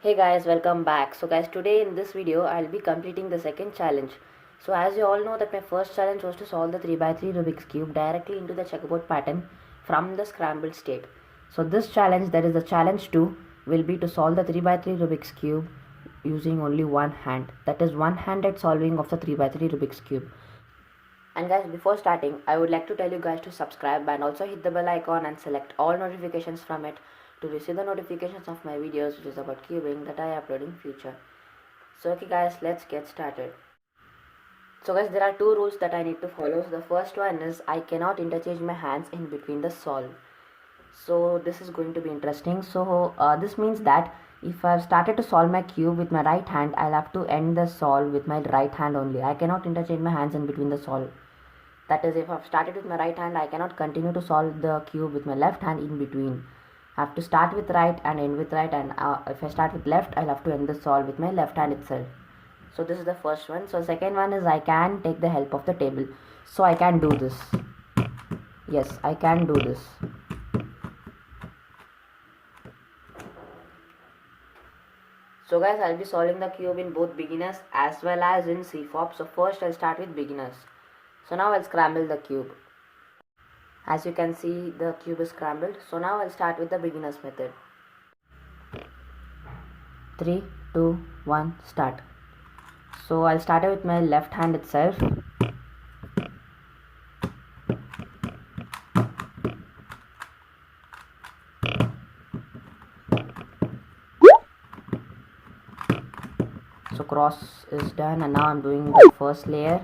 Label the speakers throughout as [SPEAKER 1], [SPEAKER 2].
[SPEAKER 1] Hey guys, welcome back. So guys, today in this video I'll be completing the second challenge. So as you all know that my first challenge was to solve the 3x3 Rubik's cube directly into the checkerboard pattern from the scrambled state. So this challenge, that is the challenge 2, will be to solve the 3x3 Rubik's cube using only one hand. That is one-handed solving of the 3x3 Rubik's cube. And guys, before starting, I would like to tell you guys to subscribe and also hit the bell icon and select all notifications from it to receive the notifications of my videos which is about cubing that I upload in future. So okay guys, let's get started. So guys, there are two rules that I need to follow. So the first one is I cannot interchange my hands in between the solve. So this is going to be interesting. So this means that if I've started to solve my cube with my right hand, I'll have to end the solve with my right hand only. I cannot interchange my hands in between the solve. That is, if I've started with my right hand, I cannot continue to solve the cube with my left hand in between. I have to start with right and end with right, and if I start with left, I'll have to end the solve with my left hand itself. So this is the first one. So second one is I can take the help of the table. So I can do this. Yes, I can do this. So guys, I'll be solving the cube in both beginners as well as in CFOP. So first I'll start with beginners. So now I'll scramble the cube. As you can see, the cube is scrambled. So now I'll start with the beginners method. 3, 2, 1, start. So I'll start with my left hand itself. So cross is done, and now I'm doing the first layer.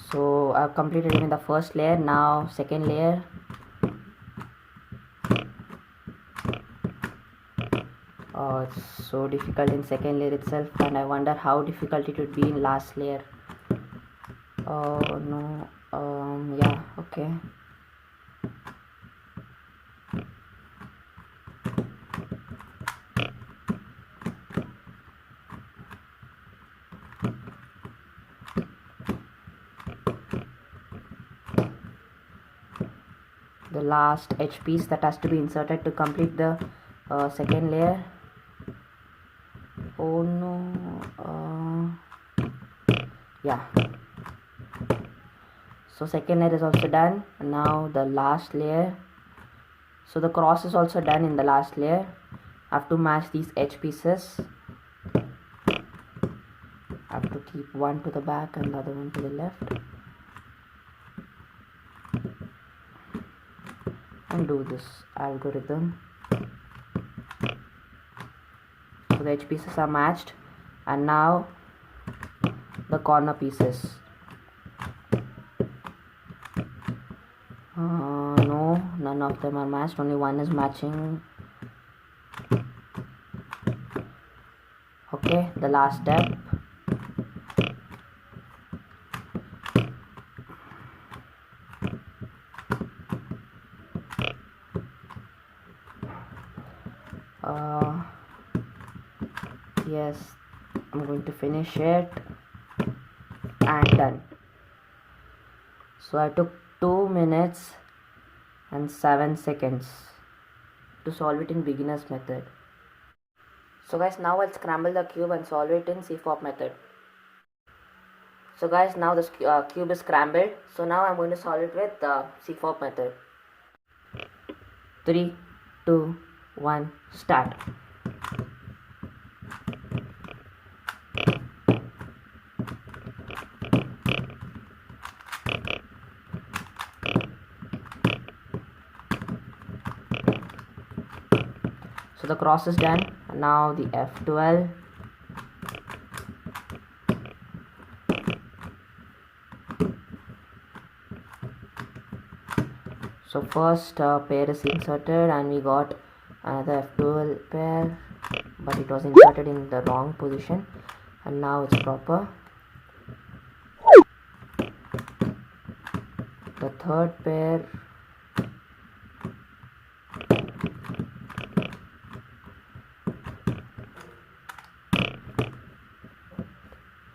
[SPEAKER 1] So I've completed even the first layer. Now second layer. Oh, it's so difficult in second layer itself, and I wonder how difficult it would be in last layer. Oh no. Yeah, okay. The last edge piece that has to be inserted to complete the second layer. Oh no. Yeah. So second layer is also done. Now the last layer. So the cross is also done in the last layer. I have to match these edge pieces. I have to keep one to the back and the other one to the left. And do this algorithm. So the edge pieces are matched, and now the corner pieces. No, none of them are matched, only one is matching. Okay, the last step. Yes, I'm going to finish it, and done. So I took 2 minutes and 7 seconds to solve it in beginner's method. So guys, now I'll scramble the cube and solve it in CFOP method. So guys, now the cube is scrambled. So now I'm going to solve it with the CFOP method. 3, 2, 1, start. So the cross is done. Now the F12. So first pair is inserted, and we got another F12 pair, but it was inserted in the wrong position, and now it's proper. The third pair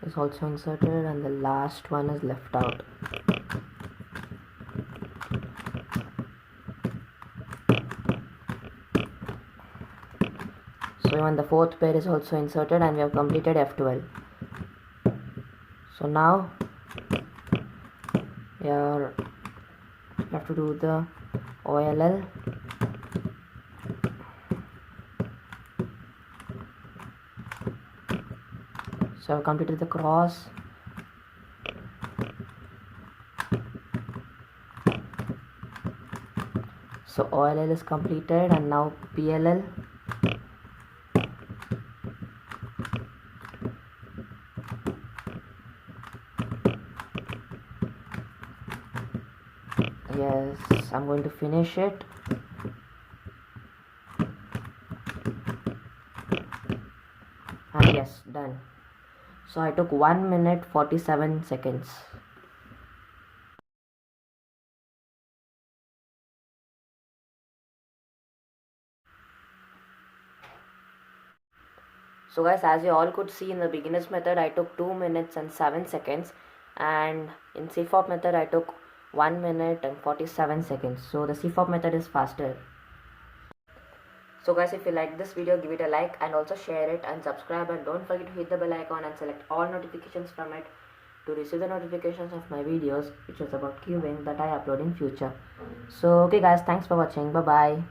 [SPEAKER 1] is also inserted, and the last one is left out. So even the fourth pair is also inserted and we have completed F12. So now here you have to do the OLL. So I've completed the cross. So OLL is completed and now PLL. Yes, I'm going to finish it. And yes, done. So I took 1 minute 47 seconds. So guys, as you all could see, in the beginners method I took 2 minutes and 7 seconds, and in CFOP method I took 1 minute and 47 seconds. So the CFOP method is faster. So guys, if you like this video, give it a like and also share it and subscribe, and don't forget to hit the bell icon and select all notifications from it to receive the notifications of my videos which is about cubing that I upload in future. So okay guys, thanks for watching. Bye bye.